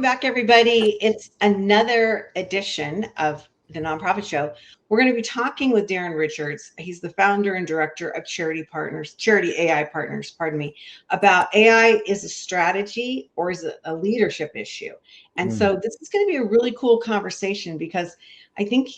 back, everybody. It's another edition of the Nonprofit Show. We're going to be talking with Darren Richards. He's the founder and director of Charity AI Partners, about AI is a strategy or is it a leadership issue? And so this is going to be a really cool conversation because I think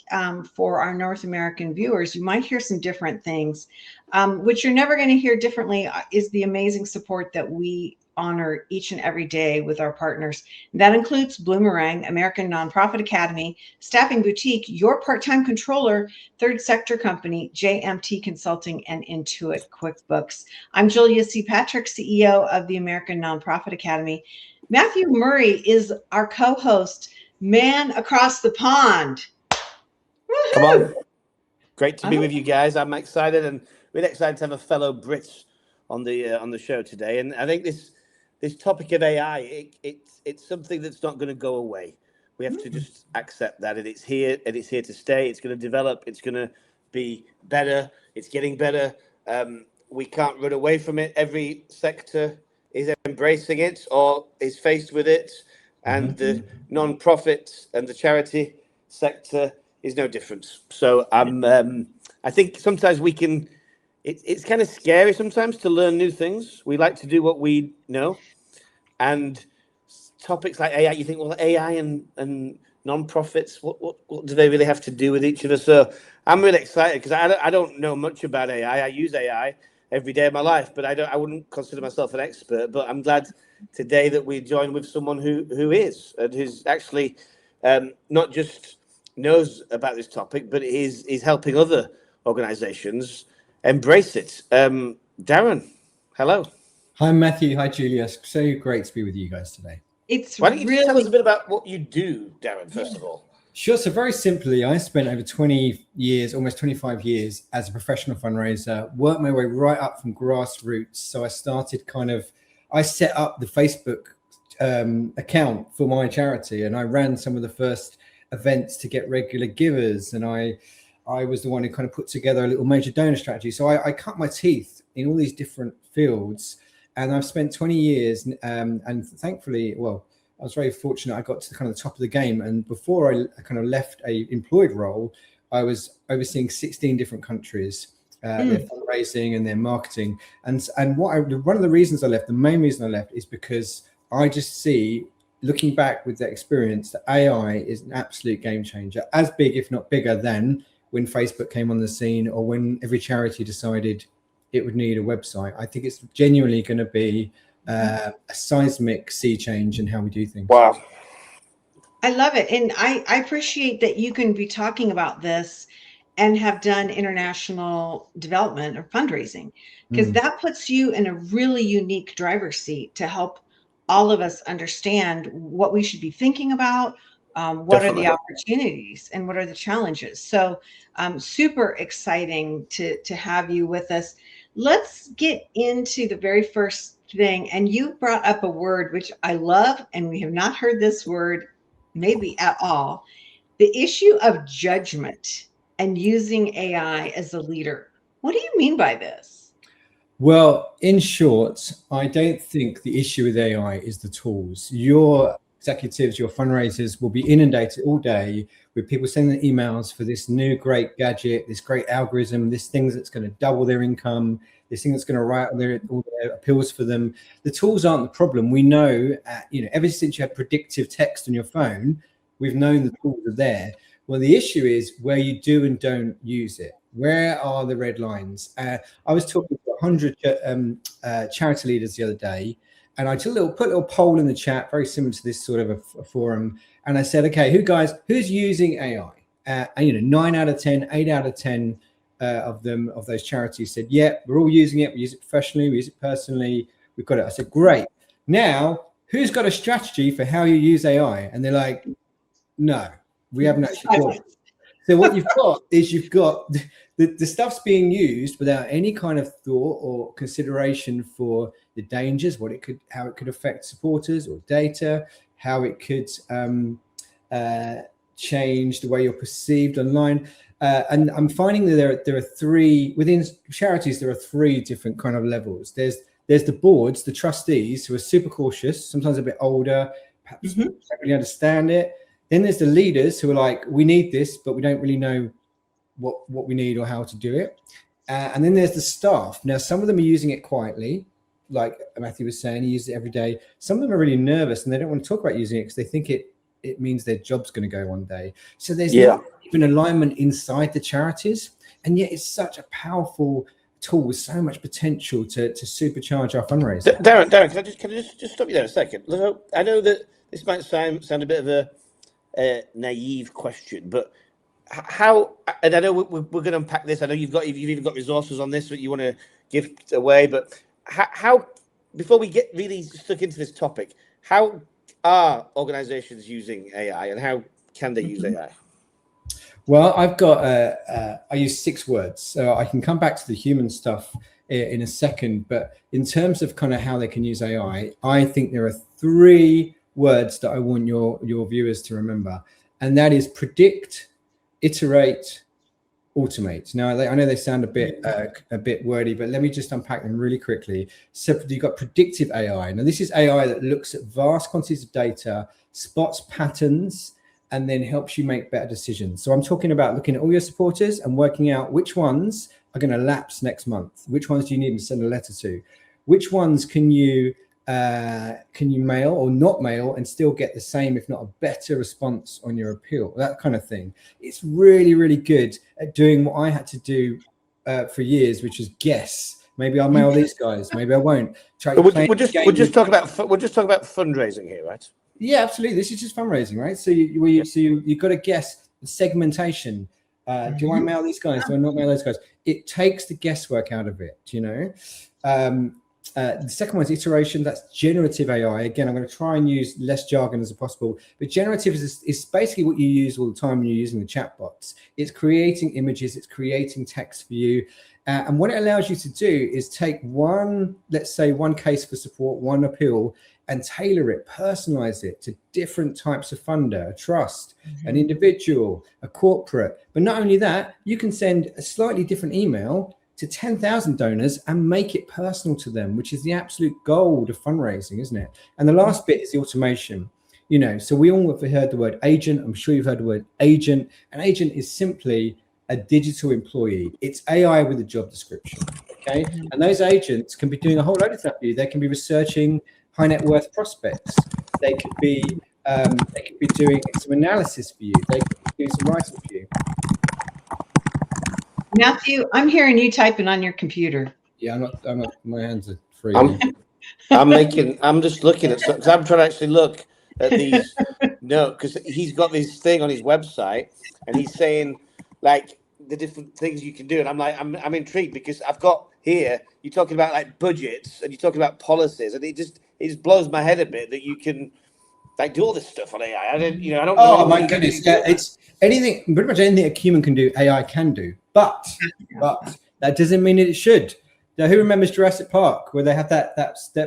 for our North American viewers, you might hear some different things. What you're never going to hear differently is the amazing support that we honor each and every day with our partners. That includes Bloomerang, American Nonprofit Academy, Staffing Boutique, Your Part-Time Controller, Third Sector Company, JMT Consulting, and Intuit QuickBooks. I'm Julia C. Patrick, CEO of the American Nonprofit Academy. Matthew Murray is our co-host, man across the pond. Woo-hoo! Come on. Great to be with you guys. I'm excited and really excited to have a fellow Brit on the show today. And I think this topic of AI, it's something that's not going to go away. We have to just accept that, and it's here to stay. It's going to develop. It's going to be better. It's getting better. We can't run away from it. Every sector is embracing it or is faced with it, and the non-profit and the charity sector is no different. So I think sometimes we can. It's kind of scary sometimes to learn new things. We like to do what we know. And topics like AI, you think, well, AI and non-profits, what do they really have to do with each other? So I'm really excited because I don't know much about AI. I use AI every day of my life, but I wouldn't consider myself an expert. But I'm glad today that we join with someone who is, and who's actually not just knows about this topic, but is helping other organizations embrace it. Darren, hello. Hi, Matthew. Hi, Julia. So great to be with you guys today. Why don't you just tell us a bit about what you do, Darren, first of all? Sure. So very simply, I spent over 20 years, almost 25 years as a professional fundraiser, worked my way right up from grassroots. So I started I set up the Facebook account for my charity, and I ran some of the first events to get regular givers. And I was the one who kind of put together a little major donor strategy. So I cut my teeth in all these different fields. And I've spent 20 years, and thankfully, well, I was very fortunate. I got to the top of the game. And before I kind of left a employed role, I was overseeing 16 different countries, their fundraising and their marketing. And one of the reasons I left, the main reason I left, is because I just see, looking back with that experience, that AI is an absolute game changer, as big, if not bigger, than when Facebook came on the scene or when every charity decided it would need a website. I think it's genuinely going to be a seismic sea change in how we do things. Wow. I love it. And I appreciate that you can be talking about this and have done international development or fundraising, because that puts you in a really unique driver's seat to help all of us understand what we should be thinking about, what Definitely. Are the opportunities and what are the challenges. So super exciting to have you with us. Let's get into the very first thing. And you brought up a word which I love, and we have not heard this word maybe at all. The issue of judgment and using AI as a leader. What do you mean by this? Well, in short, I don't think the issue with AI is the tools. Your executives, your fundraisers will be inundated all day with people sending emails for this new great gadget, this great algorithm, this thing that's going to double their income, this thing that's going to write all their appeals for them. The tools aren't the problem. We know, ever since you had predictive text on your phone, we've known the tools are there. Well, the issue is where you do and don't use it. Where are the red lines? I was talking to 100 charity leaders the other day, and I put a little poll in the chat, very similar to this sort of a forum. And I said, okay, who's using AI? And 9 out of 10, 8 out of 10 of those charities said, yeah, we're all using it. We use it professionally. We use it personally. We've got it. I said, great. Now, who's got a strategy for how you use AI? And they're like, no, we haven't actually got it. So what you've got is the stuff's being used without any kind of thought or consideration for the dangers, how it could affect supporters or data, how it could change the way you're perceived online. And I'm finding that there are three within charities. There are three different kind of levels. There's the boards, the trustees, who are super cautious, sometimes a bit older, perhaps don't really understand it. Then there's the leaders who are like, we need this, but we don't really know what we need or how to do it. And then there's the staff. Now, some of them are using it quietly, like Matthew was saying, he uses it every day. Some of them are really nervous and they don't want to talk about using it because they think it means their job's going to go one day. So there's not even alignment inside the charities, and yet it's such a powerful tool with so much potential to supercharge our fundraising. Darren, can I just stop you there a second? I know that this might sound a bit of a naive question, but how? And I know we're going to unpack this. I know you've even got resources on this that you want to give away, but how before we get really stuck into this topic, how are organizations using AI and how can they use AI? Well, I've got, I use 6 words, so I can come back to the human stuff in a second. But in terms of kind of how they can use AI, I think there are 3 words that I want your viewers to remember. And that is predict, iterate, automate. Now, I know they sound a bit wordy, but let me just unpack them really quickly. So you've got predictive AI. Now, this is AI that looks at vast quantities of data, spots patterns, and then helps you make better decisions. So I'm talking about looking at all your supporters and working out which ones are going to lapse next month. Which ones do you need to send a letter to? Which ones can you mail or not mail and still get the same, if not a better response on your appeal? That kind of thing. It's really, really good at doing what I had to do for years, which is guess. Maybe I'll mail these guys. Maybe I won't. We're just talking about fundraising here, right? Yeah, absolutely. This is just fundraising, right? So you've got to guess the segmentation. Do I mail these guys? Do I not mail those guys? It takes the guesswork out of it, you know. The second one is iteration. That's generative AI. Again, I'm going to try and use less jargon as possible. But generative is basically what you use all the time when you're using the chatbots. It's creating images. It's creating text for you. And what it allows you to do is take let's say one case for support, one appeal, and tailor it, personalize it to different types of funder, a trust, an individual, a corporate. But not only that, you can send a slightly different email to 10,000 donors and make it personal to them, which is the absolute gold of fundraising, isn't it? And the last bit is the automation. You know, so we all have heard the word agent. I'm sure you've heard the word agent. An agent is simply a digital employee. It's AI with a job description. Okay. And those agents can be doing a whole load of stuff for you. They can be researching high net worth prospects. They could be doing some analysis for you. They could be doing some writing for you. Matthew, I'm hearing you typing on your computer. Yeah, I'm not. My hands are free. I'm just looking at, because I'm trying to actually look at these. No, because he's got this thing on his website, and he's saying like the different things you can do, and I'm like, I'm intrigued because I've got here. You're talking about like budgets, and you're talking about policies, and it just blows my head a bit that you can like do all this stuff on AI. I don't know. Oh my goodness! Yeah, it's anything, pretty much anything a human can do, AI can do. But that doesn't mean it should. Now, who remembers Jurassic Park, where they have that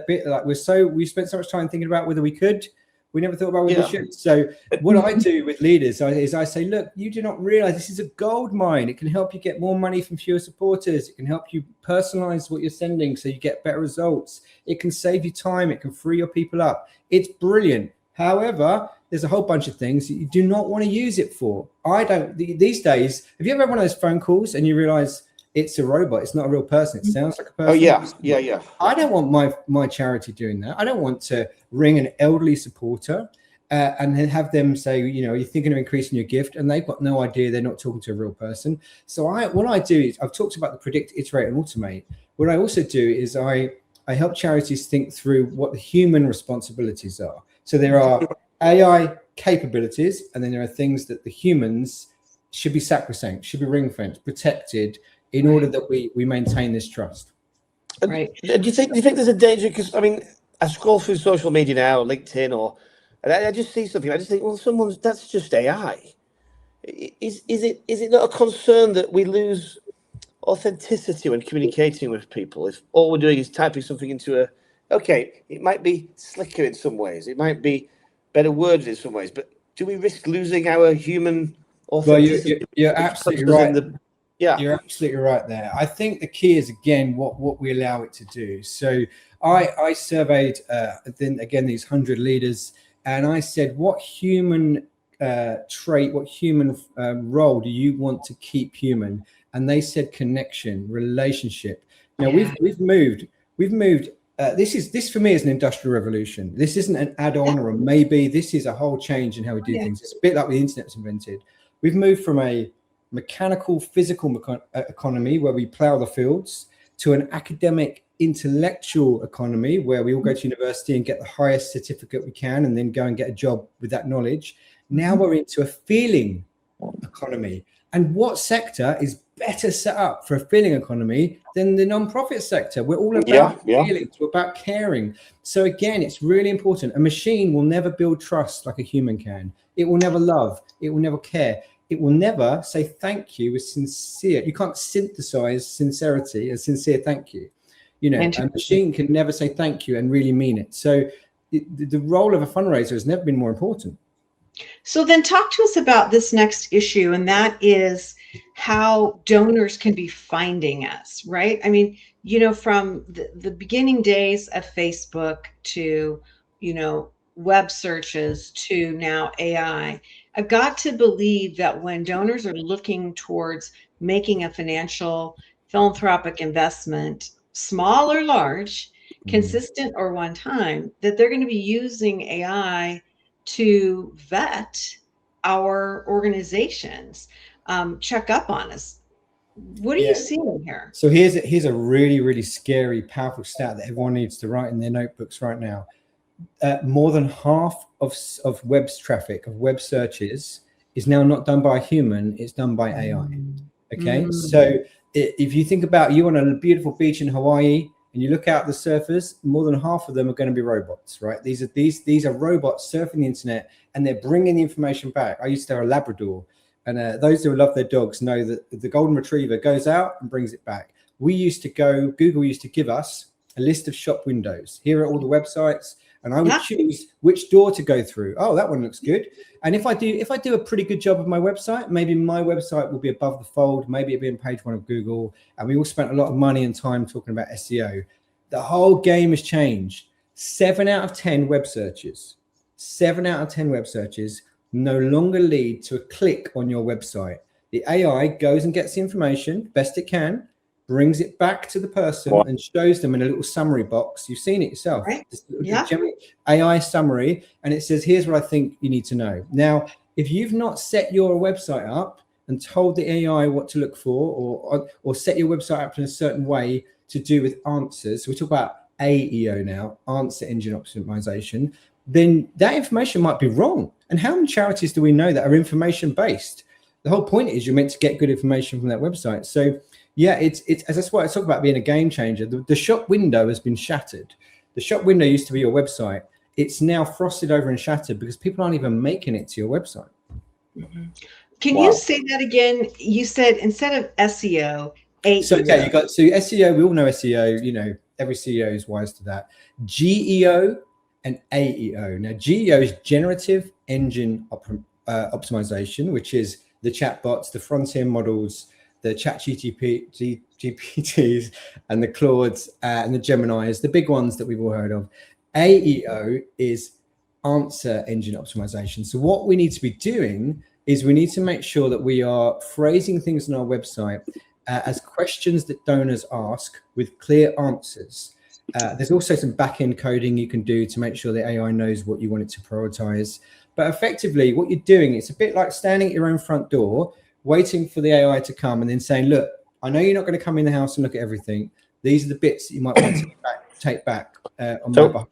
bit like we spent so much time thinking about whether we could. We never thought about whether we should. So what I do with leaders is I say, look, you do not realize this is a gold mine. It can help you get more money from fewer supporters. It can help you personalize what you're sending so you get better results. It can save you time. It can free your people up. It's brilliant. However, there's a whole bunch of things that you do not want to use it for. I don't. These days, have you ever had one of those phone calls and you realize it's a robot, it's not a real person, it sounds like a person? Oh, yeah. I don't want my charity doing that. I don't want to ring an elderly supporter and have them say, you're thinking of increasing your gift, and they've got no idea, they're not talking to a real person. So what I do is, I've talked about the predict, iterate, and automate. What I also do is I help charities think through what the human responsibilities are. So there are AI capabilities, and then there are things that the humans should be sacrosanct, should be ring-fenced, protected, in order that we maintain this trust. Right. Do you think there's a danger? Because I scroll through social media now, LinkedIn, and I just see something. I just think, well, that's just AI. Is it not a concern that we lose authenticity when communicating with people if all we're doing is typing something into it might be slicker in some ways, it might be better words in some ways, but do we risk losing our human authenticity? Well, you're absolutely right. You're absolutely right there. I think the key is, again, what we allow it to do. So I surveyed then again these 100 leaders, and I said, what human trait, what human role do you want to keep human? And they said connection, relationship. Now we've moved. This for me is an industrial revolution. This isn't an add-on or a maybe. This is a whole change in how we do things. It's a bit like the internet was invented. We've moved from a mechanical, physical economy where we plow the fields to an academic, intellectual economy where we all go to university and get the highest certificate we can and then go and get a job with that knowledge. Now we're into a feeling economy. And what sector is better set up for a feeling economy than the non-profit sector? We're all about feelings, we're about caring. So again, it's really important. A machine will never build trust like a human can. It will never love. It will never care. It will never say thank you with sincere. You can't synthesize sincerity as sincere thank you. You know, a machine can never say thank you and really mean it. So the role of a fundraiser has never been more important. So then talk to us about this next issue, and that is how donors can be finding us, right? I mean, you know, from the beginning days of Facebook to, you know, web searches to now AI, I've got to believe that when donors are looking towards making a financial philanthropic investment, small or large, consistent or one time, that they're going to be using AI to vet our organizations, check up on us. What are you seeing here? So here's a really, really scary, powerful stat that everyone needs to write in their notebooks right now. More than half of web traffic, of web searches, is now not done by a human, it's done by AI. Okay, so if you think about you on a beautiful beach in Hawaii, and you look out the surface, more than half of them are going to be robots, right? These are robots surfing the internet, and they're bringing the information back. I used to have a Labrador, and those who love their dogs know that the golden retriever goes out and brings it back. Google used to give us a list of shop windows. Here are all the websites, and I would choose which door to go through. Oh, that one looks good. And if I do a pretty good job of my website, maybe my website will be above the fold. Maybe it'll be on page 1 of Google. And we all spent a lot of money and time talking about SEO. The whole game has changed. 7 out of 10 web searches no longer lead to a click on your website. The AI goes and gets the information best it can, brings it back to the person and shows them in a little summary box. You've seen it yourself. Right. AI summary, and it says, here's what I think you need to know. Now, if you've not set your website up and told the AI what to look for, or set your website up in a certain way to do with answers, so we talk about AEO now, answer engine optimization, then that information might be wrong. And how many charities do we know that are information based? The whole point is you're meant to get good information from that website. So yeah, it's that's why I talk about being a game changer. The shop window has been shattered. The shop window used to be your website. It's now frosted over and shattered because people aren't even making it to your website. Can you say that again? You said instead of SEO, AEO. So SEO, we all know SEO, you know, every CEO is wise to that. GEO and AEO. Now, GEO is generative engine optimization, which is the chatbots, the frontier models, the chat GPTs and the Claudes and the Geminis, the big ones that we've all heard of. AEO is answer engine optimization. So what we need to be doing is we need to make sure that we are phrasing things on our website as questions that donors ask with clear answers. There's also some back-end coding you can do to make sure the AI knows what you want it to prioritize. But effectively, what you're doing, it's a bit like standing at your own front door, waiting for the AI to come and then saying, look, I know you're not going to come in the house and look at everything. These are the bits that you might want to take back on my behalf.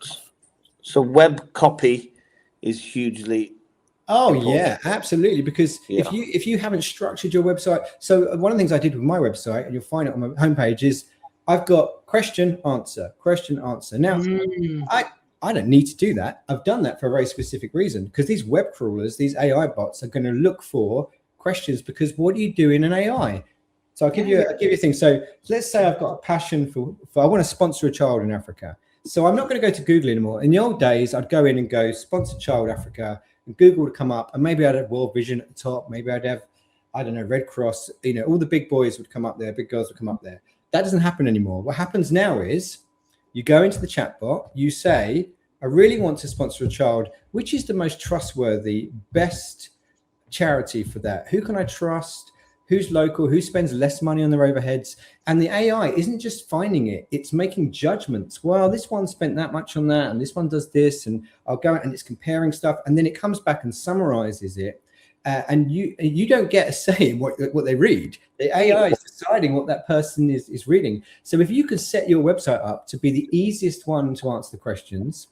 So web copy is hugely important. Yeah, absolutely. Because if you haven't structured your website, so one of the things I did with my website, and you'll find it on my homepage, is I've got question, answer. Now, I don't need to do that. I've done that for a very specific reason, because these web crawlers, these AI bots are going to look for questions, because what do you do in an AI? So I'll give you a thing. So let's say I've got a passion for I want to sponsor a child in Africa. So I'm not going to go to Google anymore. In the old days, I'd go in and go sponsor child Africa, and Google would come up, and maybe I'd have World Vision at the top. Maybe I'd have, I don't know, Red Cross. You know, all the big boys would come up there, big girls would come up there. That doesn't happen anymore. What happens now is you go into the chatbot, you say, I really want to sponsor a child. Which is the most trustworthy, best charity for that? Who can I trust? Who's local? Who spends less money on their overheads? And the AI isn't just finding it, it's making judgments. Well, this one spent that much on that, and this one does this, and I'll go and it's comparing stuff, and then it comes back and summarizes it. And you don't get a say in what they read. The AI is deciding what that person is reading. So if you could set your website up to be the easiest one to answer the questions,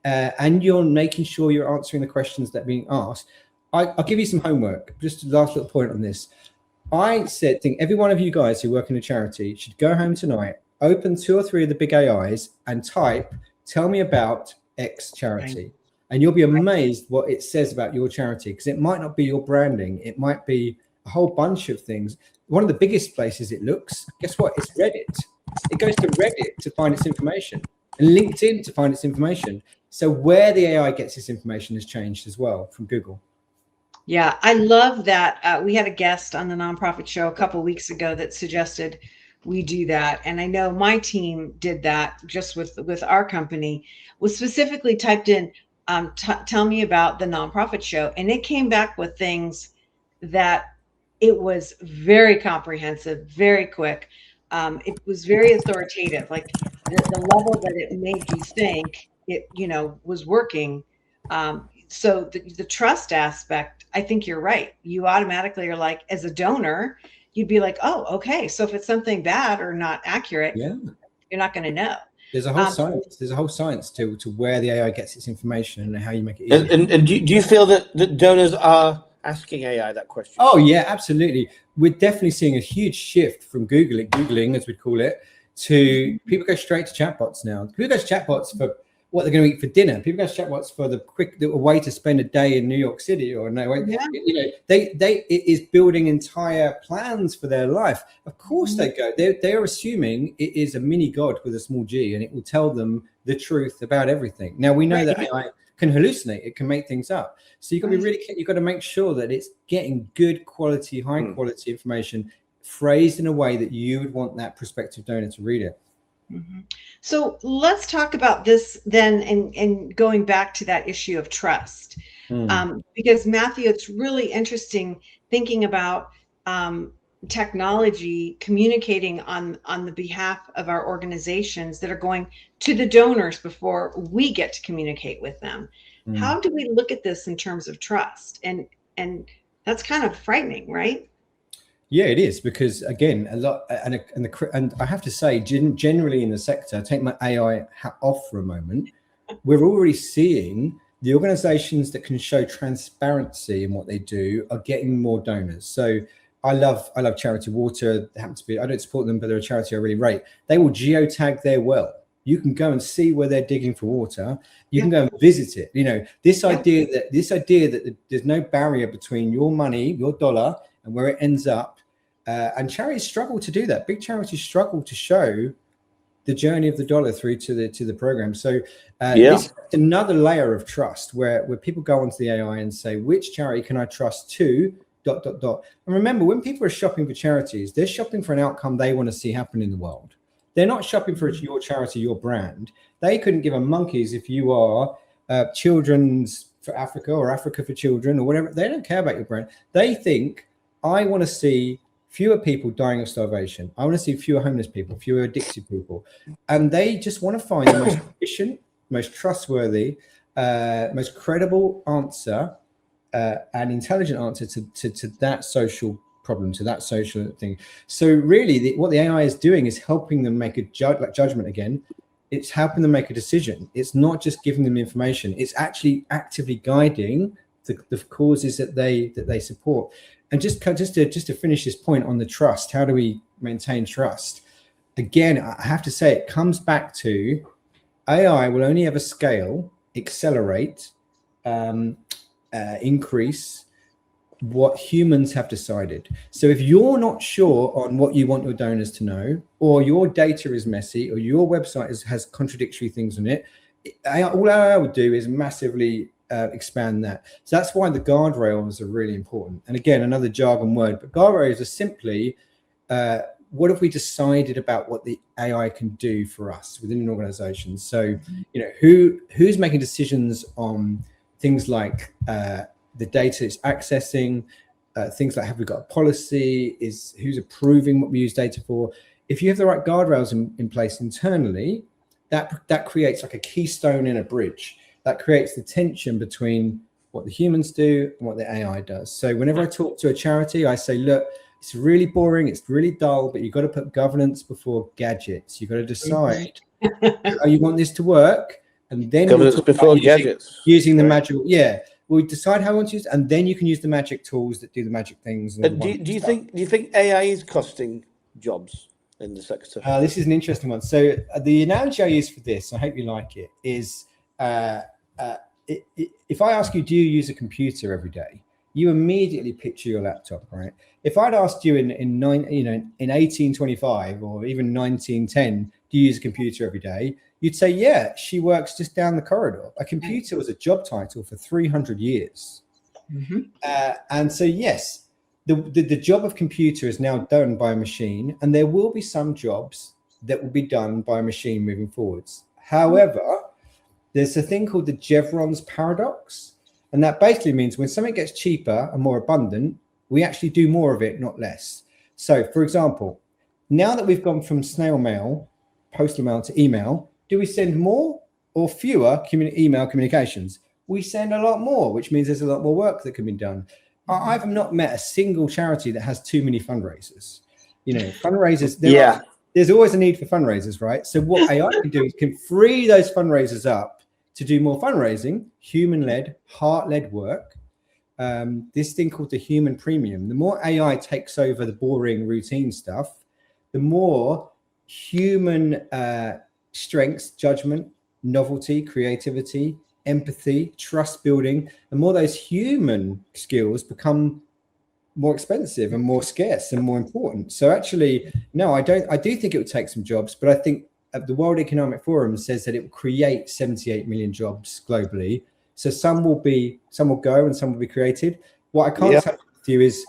and you're making sure you're answering the questions that are being asked, I'll give you some homework. Just a last little point on this. I think every one of you guys who work in a charity should go home tonight, open 2 or 3 of the big AIs and type, tell me about X charity. Right. And you'll be amazed what it says about your charity, because it might not be your branding. It might be a whole bunch of things. One of the biggest places it looks, guess what? It's Reddit. It goes to Reddit to find its information and LinkedIn to find its information. So where the AI gets its information has changed as well from Google. Yeah, I love that. We had a guest on the Nonprofit Show a couple of weeks ago that suggested we do that. And I know my team did that just with our company, was specifically typed in, tell me about the Nonprofit Show. And it came back with things that it was very comprehensive, very quick. It was very authoritative, like the level that it made you think it, was working. So the trust aspect, I think you're right. You automatically are like, as a donor, you'd be like, oh, okay. So if it's something bad or not accurate, you're not going to know. There's a whole science. There's a whole science to where the AI gets its information and how you make it easier. And do you feel that donors are asking AI that question? Oh yeah, absolutely. We're definitely seeing a huge shift from Googling, as we call it, to people go straight to chatbots now. People go to chatbots for what they're going to eat for dinner. People go to chatbots for the way to spend a day in New York City, or no way. Yeah. It is building entire plans for their life. Of course they go. They're assuming it is a mini god with a small g, and it will tell them the truth about everything. Now we know that AI can hallucinate. It can make things up. So you've got to be really. You've got to make sure that it's getting good quality, high quality information, phrased in a way that you would want that prospective donor to read it. Mm-hmm. So let's talk about this then, and going back to that issue of trust, because Matthew, it's really interesting thinking about technology communicating on the behalf of our organizations that are going to the donors before we get to communicate with them. How do we look at this in terms of trust? And that's kind of frightening, right? Yeah, it is, because again, a lot, and I have to say, generally in the sector, take my AI hat off for a moment, we're already seeing the organizations that can show transparency in what they do are getting more donors. So I love Charity Water. They happen to be, I don't support them, but they're a charity I really rate. They will geotag their well. You can go and see where they're digging for water. You can go and visit it. This idea that there's no barrier between your money, your dollar, and where it ends up. And charities struggle to do that. Big charities struggle to show the journey of the dollar through to the program. So this is another layer of trust where people go onto the AI and say, which charity can I trust to ... And remember, when people are shopping for charities, they're shopping for an outcome they want to see happen in the world. They're not shopping for your charity, your brand. They couldn't give a monkeys if you are Children's for Africa or Africa for Children or whatever. They don't care about your brand. They think, I want to see fewer people dying of starvation. I want to see fewer homeless people, fewer addicted people. And they just want to find the most efficient, most trustworthy, most credible answer, and intelligent answer to that social problem, to that social thing. So really what the AI is doing is helping them make a judgment again. It's helping them make a decision. It's not just giving them information. It's actually actively guiding the causes that they support. And just to finish this point on the trust, how do we maintain trust? Again, I have to say, it comes back to AI will only ever scale, accelerate, increase what humans have decided. So if you're not sure on what you want your donors to know, or your data is messy, or your website has contradictory things on it, all AI would do is massively expand that. So that's why the guardrails are really important. And again, another jargon word, but guardrails are simply what have we decided about what the AI can do for us within an organization? So, who's making decisions on things like the data it's accessing, things like have we got a policy, who's approving what we use data for? If you have the right guardrails in place internally, that creates like a keystone in a bridge. That creates the tension between what the humans do and what the AI does. So whenever I talk to a charity, I say, look, it's really boring, it's really dull, but you've got to put governance before gadgets. You've got to decide how you want this to work, and then governance we'll before gadgets. Using the magic, we'll decide how we want to use it, and then you can use the magic tools that do the magic things. And do you think AI is costing jobs in the sector? This is an interesting one. So the analogy I use for this, I hope you like it, is if I ask you, do you use a computer every day? You immediately picture your laptop, right? If I'd asked you in 1825 or even 1910, do you use a computer every day? You'd say, yeah, she works just down the corridor. A computer was a job title for 300 years. Mm-hmm. And so, yes, the job of computer is now done by a machine, and there will be some jobs that will be done by a machine moving forwards. However, there's a thing called the Jevons paradox. And that basically means when something gets cheaper and more abundant, we actually do more of it, not less. So, for example, now that we've gone from snail mail, postal mail to email, do we send more or fewer email communications? We send a lot more, which means there's a lot more work that can be done. I've not met a single charity that has too many fundraisers. Fundraisers, there's always a need for fundraisers, right? So what AI can do is can free those fundraisers up to do more fundraising, human-led, heart-led work. This thing called the human premium. The more AI takes over the boring routine stuff, the more human strengths, judgment, novelty, creativity, empathy, trust building, the more those human skills become more expensive and more scarce and more important. So actually, no, I do think it would take some jobs, but I think the World Economic Forum says that it will create 78 million jobs globally. So some will go and some will be created. What I can't say with you is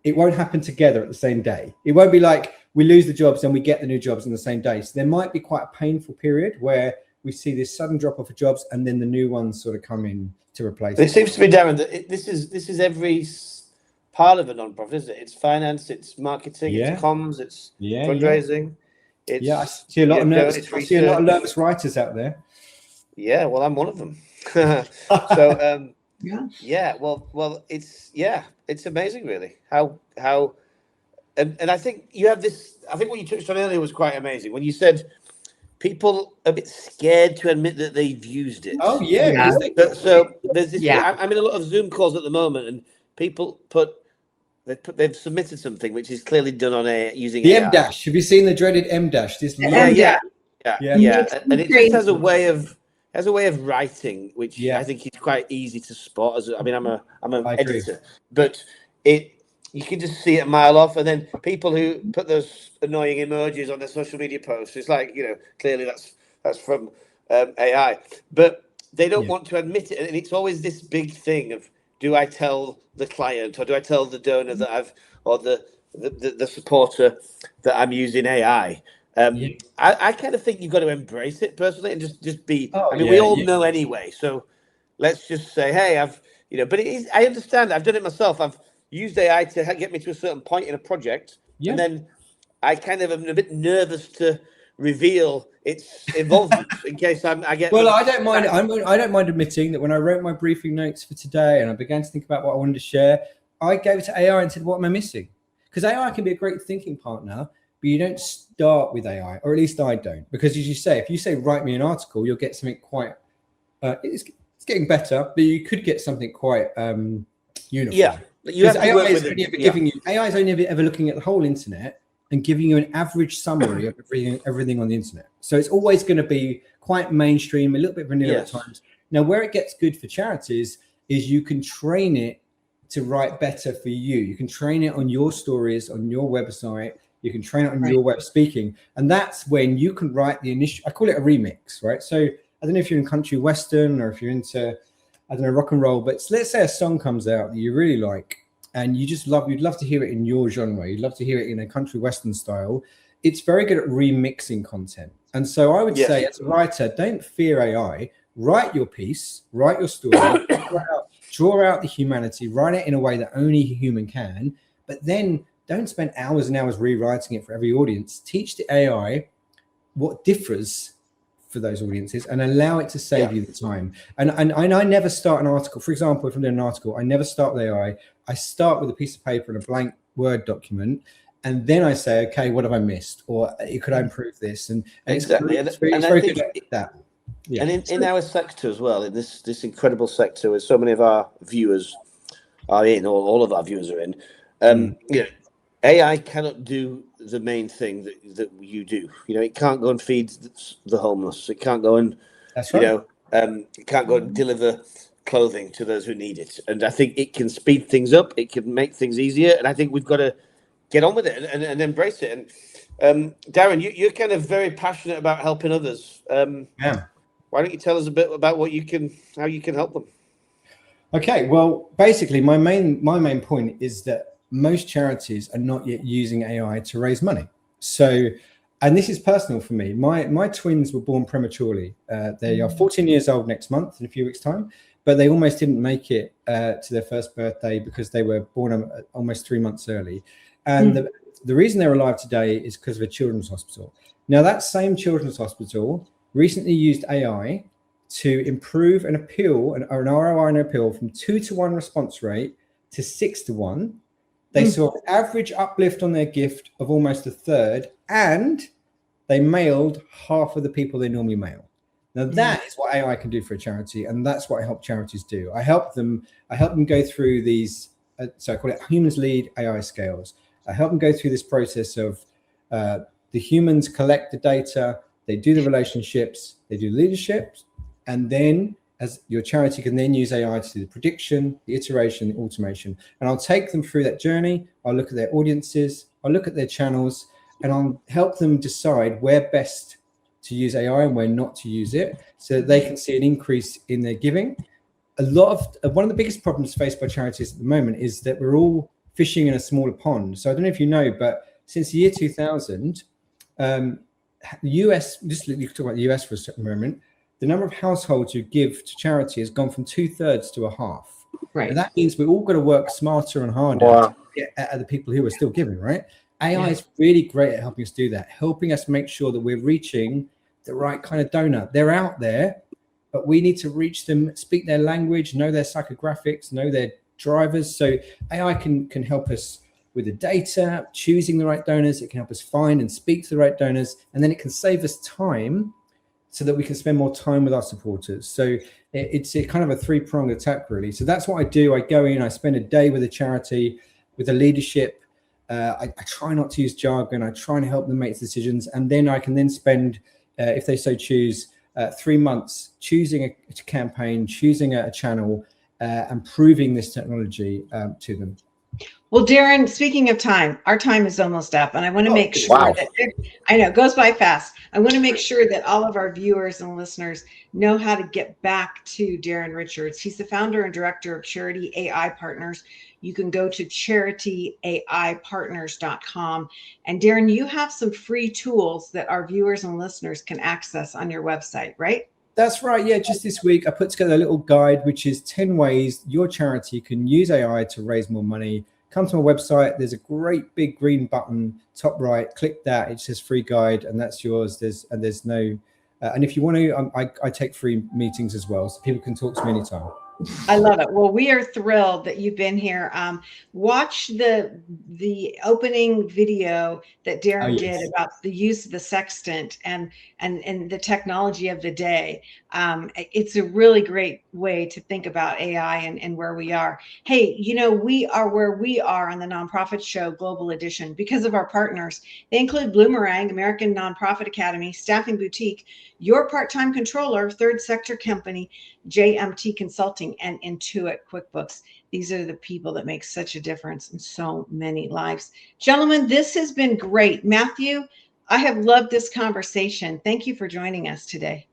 it won't happen together at the same day. It won't be like we lose the jobs and we get the new jobs on the same day. So there might be quite a painful period where we see this sudden drop off of jobs and then the new ones sort of come in to replace it. It seems to be, Darren, that this is every part of a non-profit, isn't it? It's finance, it's marketing, it's comms, it's fundraising. I see a lot of nervous writers out there. Yeah, well, I'm one of them. So well, it's amazing, really, how and I think you have this. I think what you touched on earlier was quite amazing when you said people are a bit scared to admit that they've used it. Oh yeah. So there's this. Yeah. I'm in a lot of Zoom calls at the moment, and people they've submitted something which is clearly done on using the AI. M-dash. Have you seen the dreaded M-dash? This yeah. And it just has a way of writing, which I think is quite easy to spot. I'm an editor, but you can just see it a mile off. And then people who put those annoying emojis on their social media posts, it's like, clearly that's from AI, but they don't want to admit it. And it's always this big thing of, do I tell the client or do I tell the donor that or the supporter that I'm using AI? I kind of think you've got to embrace it personally and just be. We all know anyway, so let's just say, hey, but it is. I understand. I've done it myself. I've used AI to get me to a certain point in a project, and then I kind of am a bit nervous to reveal its involvement in case I get. Well, I don't mind. I don't mind admitting that when I wrote my briefing notes for today and I began to think about what I wanted to share, I gave it to AI and said, "What am I missing?" Because AI can be a great thinking partner, but you don't start with AI, or at least I don't. Because as you say, if you say write me an article, you'll get something quite. It's getting better, but you could get something quite uniform. Yeah, you have to work with it. AI is only ever looking at the whole internet and giving you an average summary of everything on the internet. So it's always going to be quite mainstream, a little bit vanilla at times. Now, where it gets good for charities is you can train it to write better for you. You can train it on your stories, on your website. You can train it on your way of speaking. And that's when you can write the initial, I call it a remix, right? So I don't know if you're in country western or if you're into, I don't know, rock and roll, but let's say a song comes out that you really like. and you'd love to hear it in your genre, you'd love to hear it in a country western style, it's very good at remixing content. And so I would say, as a writer, don't fear AI. Write your piece, write your story, draw out the humanity, write it in a way that only a human can, but then don't spend hours and hours rewriting it for every audience. Teach the AI what differs for those audiences and allow it to save you the time. And I never start an article. For example, if I'm doing an article, I never start with AI. I start with a piece of paper and a blank Word document. And then I say, okay, what have I missed? Or could I improve this? And exactly. It's very good at that. Yeah. And in our sector as well, in this incredible sector where so many of our viewers are in, or all of our viewers are in, you know, AI cannot do the main thing that you do. You know, it can't go and feed the homeless. It can't go and, it can't go and deliver clothing to those who need it. And I think it can speed things up. It can make things easier. And I think we've got to get on with it and embrace it. And Darren, you're kind of very passionate about helping others. Why don't you tell us a bit about how you can help them? Okay, well, basically, my main point is that most charities are not yet using AI to raise money. So, and this is personal for me. My twins were born prematurely. They are 14 years old next month in a few weeks' time, but they almost didn't make it to their first birthday because they were born almost 3 months early. And the reason they're alive today is because of a children's hospital. Now, that same children's hospital recently used AI to improve an appeal, an ROI and appeal from 2-to-1 response rate to 6-to-1. They saw an average uplift on their gift of almost a third, and they mailed half of the people they normally mail. Now that is what AI can do for a charity, and that's what I help charities do. I help them go through these, so I call it humans lead AI scales. I help them go through this process of the humans collect the data, they do the relationships, they do leadership, and then as your charity can then use AI to do the prediction, the iteration, the automation. And I'll take them through that journey. I'll look at their audiences, I'll look at their channels, and I'll help them decide where best to use AI and where not to use it so that they can see an increase in their giving. One of the biggest problems faced by charities at the moment is that we're all fishing in a smaller pond. So I don't know if you know, but since the year 2000, the US, just you can talk about the US for a moment, the number of households who give to charity has gone from 2/3 to a half. Right. And that means we've all got to work smarter and harder to get at the people who are still giving, right? AI is really great at helping us do that, helping us make sure that we're reaching the right kind of donor. They're out there, but we need to reach them, speak their language, know their psychographics, know their drivers. So AI can help us with the data, choosing the right donors. It can help us find and speak to the right donors, and then it can save us time so that we can spend more time with our supporters. So it's a kind of a three-pronged attack, really. So that's what I do. I go in, I spend a day with a charity, with the leadership. I try not to use jargon. I try and help them make decisions. And then I can then spend, if they so choose, 3 months choosing a campaign, choosing a channel, and proving this technology to them. Well, Darren, speaking of time, our time is almost up, and I want to make sure that I know it goes by fast. I want to make sure that all of our viewers and listeners know how to get back to Darren Richards. He's the founder and director of Charity AI Partners. You can go to charityaipartners.com. And Darren, you have some free tools that our viewers and listeners can access on your website, right? That's right. Yeah, just this week, I put together a little guide, which is 10 ways your charity can use AI to raise more money. Come to my website. There's a great big green button, top right. Click that. It says free guide, and that's yours. There's no, and if you want to, I take free meetings as well, so people can talk to me anytime. I love it. Well, we are thrilled that you've been here. Watch the opening video that Darren did about the use of the sextant and the technology of the day. It's a really great way to think about AI and where we are. Hey, you know, we are where we are on the Nonprofit Show Global Edition because of our partners. They include Bloomerang, American Nonprofit Academy, Staffing Boutique, Your Part-Time Controller, Third Sector Company, JMT Consulting, and Intuit QuickBooks. These are the people that make such a difference in so many lives. Gentlemen, this has been great. Matthew, I have loved this conversation. Thank you for joining us today.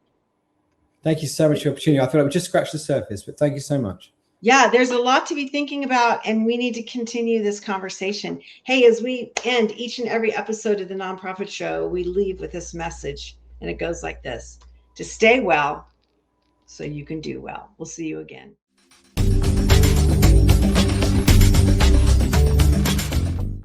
Thank you so much for the opportunity. I thought I would just scratch the surface, but thank you so much. Yeah, there's a lot to be thinking about, and we need to continue this conversation. Hey, as we end each and every episode of the Nonprofit Show, we leave with this message, and it goes like this: to stay well so you can do well. We'll see you again.